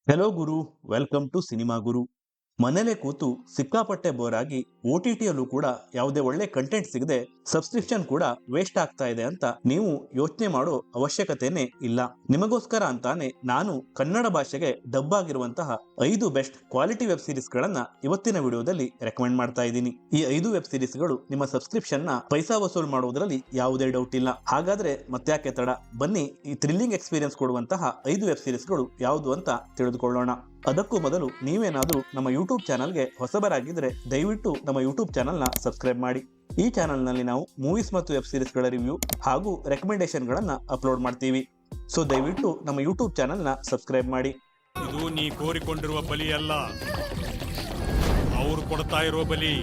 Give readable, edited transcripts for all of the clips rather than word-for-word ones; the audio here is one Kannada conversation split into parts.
ಹೆಲೋ ಗುರು, ವೆಲ್ಕಮ್ ಟು ಸಿನಿಮಾ ಗುರು. ಮನೇಲೆ ಕೂತು ಸಿಕ್ಕಾಪಟ್ಟೆ ಬೋರ್ ಆಗಿ OTTಯಲ್ಲೂ ಕೂಡ ಯಾವುದೇ ಒಳ್ಳೆ ಕಂಟೆಂಟ್ ಸಿಗದೆ ಸಬ್ಸ್ಕ್ರಿಪ್ಷನ್ ಕೂಡ ವೇಸ್ಟ್ ಆಗ್ತಾ ಇದೆ ಅಂತ ನೀವು ಯೋಚನೆ ಮಾಡೋ ಅವಶ್ಯಕತೆನೇ ಇಲ್ಲ. ನಿಮಗೋಸ್ಕರ ಅಂತಾನೆ ನಾನು ಕನ್ನಡ ಭಾಷೆಗೆ ಡಬ್ ಆಗಿರುವಂತಹ 5 ಬೆಸ್ಟ್ ಕ್ವಾಲಿಟಿ ವೆಬ್ ಸೀರೀಸ್ ಗಳನ್ನ ಇವತ್ತಿನ ವಿಡಿಯೋದಲ್ಲಿ ರೆಕಮೆಂಡ್ ಮಾಡ್ತಾ ಇದ್ದೀನಿ. ಈ 5 ವೆಬ್ ಸೀರೀಸ್ ಗಳು ನಿಮ್ಮ ಸಬ್ಸ್ಕ್ರಿಪ್ಷನ್ ನ ಪೈಸಾ ವಸೂಲ್ ಮಾಡುವುದರಲ್ಲಿ ಯಾವುದೇ ಡೌಟ್ ಇಲ್ಲ. ಹಾಗಾದ್ರೆ ಮತ್ತ್ಯಾಕೆ ತಡ, ಬನ್ನಿ ಈ ಥ್ರಿಲ್ಲಿಂಗ್ ಎಕ್ಸ್ಪೀರಿಯನ್ಸ್ ಕೊಡುವಂತಹ 5 ವೆಬ್ ಸೀರೀಸ್ ಗಳು ಯಾವುದು ಅಂತ ತಿಳಿದುಕೊಳ್ಳೋಣ. ಅದಕ್ಕೂ ಮೊದಲು ನೀವೇನಾದರೂ ನಮ್ಮ ಯೂಟ್ಯೂಬ್ ಚಾನಲ್ಗೆ ಹೊಸಬರಾಗಿದ್ದರೆ ದಯವಿಟ್ಟು ನಮ್ಮ ಯೂಟ್ಯೂಬ್ ಚಾನಲ್ನ ಸಬ್ಸ್ಕ್ರೈಬ್ ಮಾಡಿ. ಈ ಚಾನಲ್ನಲ್ಲಿ ನಾವು ಮೂವೀಸ್ ಮತ್ತು ವೆಬ್ ಸೀರೀಸ್ಗಳ ರಿವ್ಯೂ ಹಾಗೂ ರೆಕಮೆಂಡೇಶನ್ಗಳನ್ನು ಅಪ್ಲೋಡ್ ಮಾಡ್ತೀವಿ. ಸೊ ದಯವಿಟ್ಟು ನಮ್ಮ ಯೂಟ್ಯೂಬ್ ಚಾನಲ್ನ ಸಬ್ಸ್ಕ್ರೈಬ್ ಮಾಡಿ. ಇದು ನೀ ಕೋರಿಕೊಂಡಿರುವ ಬಲಿ ಅಲ್ಲ, ಅವರು ಕೊಡ್ತಾ ಇರೋ ಬಲಿ.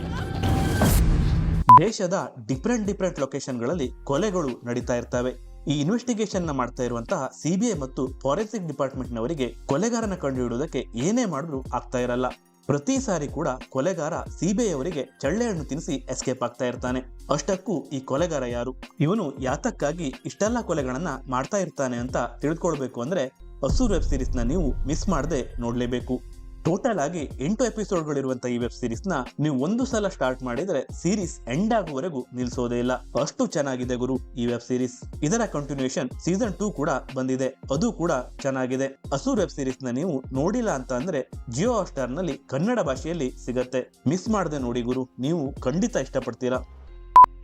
ದೇಶದ ಡಿಫ್ರೆಂಟ್ ಲೊಕೇಶನ್ಗಳಲ್ಲಿ ಕೊಲೆಗಳು ನಡೀತಾ ಇರ್ತವೆ. ಈ ಇನ್ವೆಸ್ಟಿಗೇಷನ್ ನ ಮಾಡ್ತಾ ಇರುವಂತಹ CBI ಮತ್ತು ಫಾರೆನ್ಸಿಕ್ ಡಿಪಾರ್ಟ್ಮೆಂಟ್ ನವರಿಗೆ ಕೊಲೆಗಾರನ ಕಂಡುಹಿಡಿಯುವುದಕ್ಕೆ ಏನೇ ಮಾಡಿದ್ರು ಆಗ್ತಾ ಇರಲ್ಲ. ಪ್ರತಿ ಸಾರಿ ಕೂಡ ಕೊಲೆಗಾರ CBI ಅವರಿಗೆ ಚಳ್ಳೆ ಹಣ್ಣು ತಿನ್ನಿಸಿ ಎಸ್ಕೇಪ್ ಆಗ್ತಾ ಇರ್ತಾನೆ. ಅಷ್ಟಕ್ಕೂ ಈ ಕೊಲೆಗಾರ ಯಾರು, ಇವನು ಯಾತಕ್ಕಾಗಿ ಇಷ್ಟೆಲ್ಲ ಕೊಲೆಗಳನ್ನ ಮಾಡ್ತಾ ಇರ್ತಾನೆ ಅಂತ ತಿಳ್ಕೊಳ್ಬೇಕು ಅಂದ್ರೆ ಅಸುರ್ ವೆಬ್ ಸೀರೀಸ್ ನ ನೀವು ಮಿಸ್ ಮಾಡದೆ ನೋಡ್ಲೇಬೇಕು. ಟೋಟಲ್ ಆಗಿ 8 ಎಪಿಸೋಡ್ಗಳಿರುವಂತಹ ಈ ವೆಬ್ ಸೀರೀಸ್ ನ ನೀವು ಒಂದು ಸಲ ಸ್ಟಾರ್ಟ್ ಮಾಡಿದ್ರೆ ಸೀರೀಸ್ ಎಂಡ್ ಆಗುವವರೆಗೂ ನಿಲ್ಸೋದೇ ಇಲ್ಲ, ಅಷ್ಟು ಚೆನ್ನಾಗಿದೆ ಗುರು ಈ ವೆಬ್ ಸೀರೀಸ್. ಇದರ ಕಂಟಿನ್ಯೂಷನ್ ಸೀಸನ್ 2 ಕೂಡ ಬಂದಿದೆ, ಅದು ಕೂಡ ಚೆನ್ನಾಗಿದೆ. ಅಸುರ್ ವೆಬ್ ಸೀರೀಸ್ ನ ನೀವು ನೋಡಿಲ್ಲ ಅಂತ ಅಂದ್ರೆ ಜಿಯೋ ಹಾಟ್‌ಸ್ಟಾರ್ ನಲ್ಲಿ ಕನ್ನಡ ಭಾಷೆಯಲ್ಲಿ ಸಿಗತ್ತೆ, ಮಿಸ್ ಮಾಡದೆ ನೋಡಿ ಗುರು, ನೀವು ಖಂಡಿತ ಇಷ್ಟಪಡ್ತೀರಾ.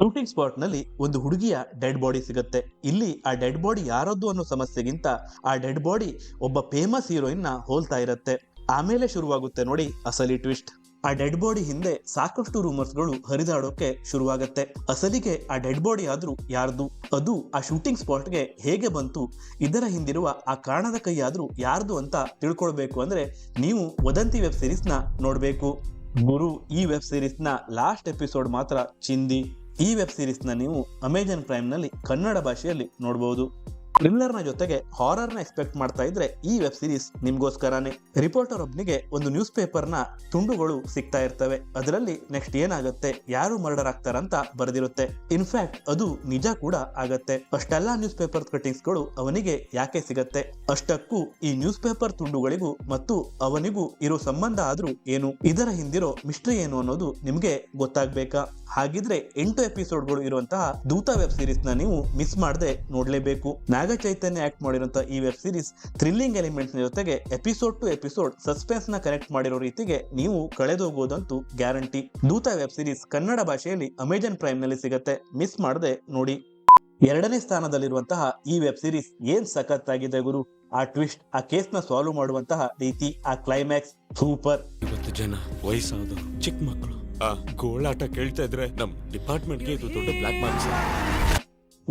ಶೂಟಿಂಗ್ ಸ್ಪಾಟ್ ನಲ್ಲಿ ಒಂದು ಹುಡುಗಿಯ ಡೆಡ್ ಬಾಡಿ ಸಿಗುತ್ತೆ. ಇಲ್ಲಿ ಆ ಡೆಡ್ ಬಾಡಿ ಯಾರದ್ದು ಅನ್ನೋ ಸಮಸ್ಯೆಗಿಂತ ಆ ಡೆಡ್ ಬಾಡಿ ಒಬ್ಬ ಫೇಮಸ್ ಹೀರೋಯಿನ್ ನ ಹೋಲ್ತಾ ಇರುತ್ತೆ. ಆಮೇಲೆ ಶುರುವಾಗುತ್ತೆ ನೋಡಿ ಅಸಲಿ ಟ್ವಿಸ್ಟ್. ಆ ಡೆಡ್ ಬಾಡಿ ಹಿಂದೆ ಸಾಕಷ್ಟು ರೂಮರ್ಸ್ ಗಳು ಹರಿದಾಡೋಕೆ ಶುರುವಾಗತ್ತೆ. ಅಸಲಿಗೆ ಆ ಡೆಡ್ ಬಾಡಿ ಆದ್ರೂ ಯಾರ್ದು, ಅದು ಆ ಶೂಟಿಂಗ್ ಸ್ಪಾಟ್ ಗೆ ಹೇಗೆ ಬಂತು, ಇದರ ಹಿಂದಿರುವ ಆ ಕಾರಣದ ಕೈ ಆದ್ರೂ ಯಾರ್ದು ಅಂತ ತಿಳ್ಕೊಳ್ಬೇಕು ಅಂದ್ರೆ ನೀವು ವದಂತಿ ವೆಬ್ ಸೀರೀಸ್ ನ ನೋಡ್ಬೇಕು ಗುರು. ಈ ವೆಬ್ ಸೀರೀಸ್ ನ ಲಾಸ್ಟ್ ಎಪಿಸೋಡ್ ಮಾತ್ರ ಚಿಂದಿ. ಈ ವೆಬ್ ಸೀರೀಸ್ ನ ನೀವು ಅಮೆಜಾನ್ ಪ್ರೈಮ್ ನಲ್ಲಿ ಕನ್ನಡ ಭಾಷೆಯಲ್ಲಿ ನೋಡಬಹುದು. ಥ್ರಿಲ್ಲರ್ ನ ಜೊತೆಗೆ ಹಾರರ್ ನ ಎಕ್ಸ್ಪೆಕ್ಟ್ ಮಾಡ್ತಾ ಇದ್ರೆ ಈ ವೆಬ್ ಸೀರೀಸ್ ನಿಮ್ಗೋಸ್ಕರನೇ. ರಿಪೋರ್ಟರ್ ಒಬ್ನಿಗೆ ಒಂದು ನ್ಯೂಸ್ ಪೇಪರ್ ನ ತುಂಡುಗಳು ಸಿಗ್ತಾ ಇರ್ತವೆ. ಅದರಲ್ಲಿ ನೆಕ್ಸ್ಟ್ ಏನಾಗುತ್ತೆ, ಯಾರು ಮರ್ಡರ್ ಆಗ್ತಾರಂತ ಬರೆದಿರುತ್ತೆ. ಇನ್ಫ್ಯಾಕ್ಟ್ ಅದು ನಿಜ ಕೂಡ ಆಗತ್ತೆ. ಅಷ್ಟೆಲ್ಲಾ ನ್ಯೂಸ್ ಪೇಪರ್ ಕಟಿಂಗ್ಸ್ ಗಳು ಅವನಿಗೆ ಯಾಕೆ ಸಿಗತ್ತೆ, ಅಷ್ಟಕ್ಕೂ ಈ ನ್ಯೂಸ್ ಪೇಪರ್ ತುಂಡುಗಳಿಗೂ ಮತ್ತು ಅವನಿಗೂ ಇರೋ ಸಂಬಂಧ ಆದ್ರೂ ಏನು, ಇದರ ಹಿಂದಿರೋ ಮಿಸ್ಟ್ರಿ ಏನು ಅನ್ನೋದು ನಿಮ್ಗೆ ಗೊತ್ತಾಗ್ಬೇಕಾ? ಹಾಗಿದ್ರೆ 8 ಎಪಿಸೋಡ್ಗಳು ಇರುವಂತಹ ದೂತ ವೆಬ್ ಸೀರೀಸ್ ನ ನೀವು ಮಿಸ್ ಮಾಡದೆ ನೋಡ್ಲೇಬೇಕು. ನಾಗ ಚೈತನ್ಯ ಆಕ್ಟ್ ಮಾಡಿರುವಂತಹ ಈ ವೆಬ್ ಸೀರೀಸ್ ಥ್ರಿಲ್ಲಿಂಗ್ ಎಲಿಮೆಂಟ್ಸ್ ನ ಜೊತೆಗೆ ಎಪಿಸೋಡ್ ಟು ಎಪಿಸೋಡ್ ಸಸ್ಪೆನ್ಸ್ ನ ಕನೆಕ್ಟ್ ಮಾಡಿರೋ ರೀತಿಗೆ ನೀವು ಕಳೆದೋಗೋದಂತೂ ಗ್ಯಾರಂಟಿ. ದೂತ ವೆಬ್ ಸೀರೀಸ್ ಕನ್ನಡ ಭಾಷೆಯಲ್ಲಿ ಅಮೆಜಾನ್ ಪ್ರೈಮ್ ನಲ್ಲಿ ಸಿಗತ್ತೆ, ಮಿಸ್ ಮಾಡದೆ ನೋಡಿ. 2ನೇ ಸ್ಥಾನದಲ್ಲಿರುವಂತಹ ಈ ವೆಬ್ ಸೀರೀಸ್ ಏನ್ ಸಖತ್ತಾಗಿದೆ ಗುರು. ಆ ಟ್ವಿಸ್ಟ್, ಆ ಕೇಸ್ ನ ಸಾಲ್ವ್ ಮಾಡುವಂತಹ ರೀತಿ, ಆ ಕ್ಲೈಮ್ಯಾಕ್ಸ್ ಸೂಪರ್. ಇವತ್ತು ಜನ ವಯಸ್ಸಾದವರು, ಚಿಕ್ಕ ಮಕ್ಕಳು ಆ ಗೋಳಾಟ ಕೇಳ್ತಾ ಇದ್ರೆ ನಮ್ ಡಿಪಾರ್ಟ್ಮೆಂಟ್ಗೆ ಇದು ದೊಡ್ಡ ಬ್ಲಾಕ್ ಮಾರ್ಕ್ಸ್.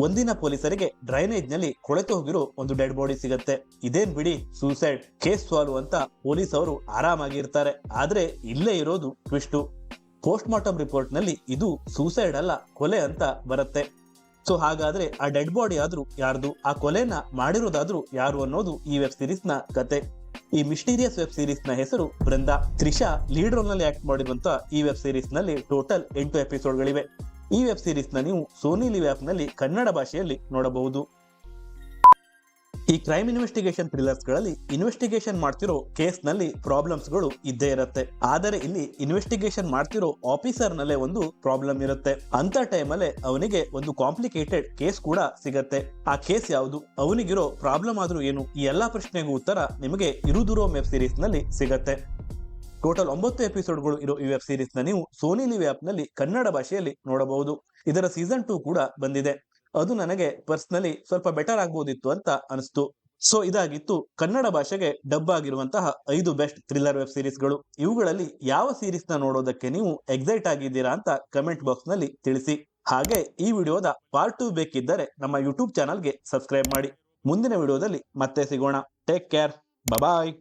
ಒಂದಿನ ಪೊಲೀಸರಿಗೆ ಡ್ರೈನೇಜ್ ನಲ್ಲಿ ಕೊಳೆತು ಹೋಗಿರೋ ಒಂದು ಡೆಡ್ ಬಾಡಿ ಸಿಗತ್ತೆ. ಇದೇನ್ ಬಿಡಿ ಸೂಸೈಡ್, ಕೇಸ್ ಸಾಲ್ವ್ ಅಂತ ಪೊಲೀಸ್ ಅವರು ಆರಾಮಾಗಿ ಇರ್ತಾರೆ. ಆದ್ರೆ ಇಲ್ಲೇ ಇರೋದು ಟ್ವಿಸ್ಟು. ಪೋಸ್ಟ್ ಮಾರ್ಟಮ್ ರಿಪೋರ್ಟ್ ನಲ್ಲಿ ಇದು ಸೂಸೈಡ್ ಅಲ್ಲ, ಕೊಲೆ ಅಂತ ಬರುತ್ತೆ. ಸೊ ಹಾಗಾದ್ರೆ ಆ ಡೆಡ್ ಬಾಡಿ ಆದ್ರೂ ಯಾರ್ದು, ಆ ಕೊಲೆನ ಮಾಡಿರೋದಾದ್ರೂ ಯಾರು ಅನ್ನೋದು ಈ ವೆಬ್ ಸೀರೀಸ್ ನ ಕತೆ. ಈ ಮಿಸ್ಟೀರಿಯಸ್ ವೆಬ್ ಸೀರೀಸ್ ನ ಹೆಸರು ಬೃಂದಾ. ತ್ರಿಷಾ ಲೀಡ್ ರೋಲ್ ನಲ್ಲಿ ಆಕ್ಟ್ ಮಾಡಿರುವಂತ ಈ ವೆಬ್ ಸೀರೀಸ್ ನಲ್ಲಿ ಟೋಟಲ್ 8 ಎಪಿಸೋಡ್ಗಳಿವೆ. ಈ ವೆಬ್ ಸೀರೀಸ್ ನ ನೀವು ಸೋನಿ ಲಿವ್ ಆಪ್ ನಲ್ಲಿ ಕನ್ನಡ ಭಾಷೆಯಲ್ಲಿ ನೋಡಬಹುದು. ಈ ಕ್ರೈಮ್ ಇನ್ವೆಸ್ಟಿಗೇಷನ್ ಥ್ರಿಲ್ಲರ್ಸ್ ಗಳಲ್ಲಿ ಇನ್ವೆಸ್ಟಿಗೇಷನ್ ಮಾಡ್ತಿರೋ ಕೇಸ್ ನಲ್ಲಿ ಪ್ರಾಬ್ಲಮ್ಸ್ ಗಳು ಇದ್ದೇ ಇರುತ್ತೆ. ಆದರೆ ಇಲ್ಲಿ ಇನ್ವೆಸ್ಟಿಗೇಷನ್ ಮಾಡ್ತಿರೋ ಆಫೀಸರ್ ನಲ್ಲೇ ಒಂದು ಪ್ರಾಬ್ಲಮ್ ಇರುತ್ತೆ. ಅಂತ ಟೈಮಲ್ಲೇ ಅವನಿಗೆ ಒಂದು ಕಾಂಪ್ಲಿಕೇಟೆಡ್ ಕೇಸ್ ಕೂಡ ಸಿಗತ್ತೆ. ಆ ಕೇಸ್ ಯಾವುದು, ಅವನಿಗಿರೋ ಪ್ರಾಬ್ಲಮ್ ಆದ್ರೂ ಏನು, ಈ ಎಲ್ಲಾ ಪ್ರಶ್ನೆಗೂ ಉತ್ತರ ನಿಮಗೆ ಇರುದುರೋ ವೆಬ್ ಸೀರೀಸ್ ನಲ್ಲಿ ಸಿಗತ್ತೆ. ಟೋಟಲ್ 9 ಎಪಿಸೋಡ್ಗಳು ಇರೋ ಈ ವೆಬ್ ಸೀರೀಸ್ ನ ನೀವು ಸೋನಿ ಲಿವ್ ಆಪ್ ನಲ್ಲಿ ಕನ್ನಡ ಭಾಷೆಯಲ್ಲಿ ನೋಡಬಹುದು. ಇದರ ಸೀಸನ್ 2 ಕೂಡ ಬಂದಿದೆ. ಅದು ನನಗೆ ಪರ್ಸನಲಿ ಸ್ವಲ್ಪ ಬೆಟರ್ ಆಗ್ಬೋದಿತ್ತು ಅಂತ ಅನಿಸ್ತು. ಸೊ ಇದಾಗಿತ್ತು ಕನ್ನಡ ಭಾಷೆಗೆ ಡಬ್ ಆಗಿರುವಂತಹ 5 ಬೆಸ್ಟ್ ಥ್ರಿಲ್ಲರ್ ವೆಬ್ ಸೀರೀಸ್ ಗಳು. ಇವುಗಳಲ್ಲಿ ಯಾವ ಸೀರೀಸ್ ನ ನೋಡೋದಕ್ಕೆ ನೀವು ಎಕ್ಸೈಟ್ ಆಗಿದ್ದೀರಾ ಅಂತ ಕಮೆಂಟ್ ಬಾಕ್ಸ್ ನಲ್ಲಿ ತಿಳಿಸಿ. ಹಾಗೆ ಈ ವಿಡಿಯೋದ ಪಾರ್ಟ್ 2 ಬೇಕಿದ್ದರೆ ನಮ್ಮ ಯೂಟ್ಯೂಬ್ ಚಾನಲ್ಗೆ ಸಬ್ಸ್ಕ್ರೈಬ್ ಮಾಡಿ. ಮುಂದಿನ ವಿಡಿಯೋದಲ್ಲಿ ಮತ್ತೆ ಸಿಗೋಣ. ಟೇಕ್ ಕೇರ್, ಬಾಯ್.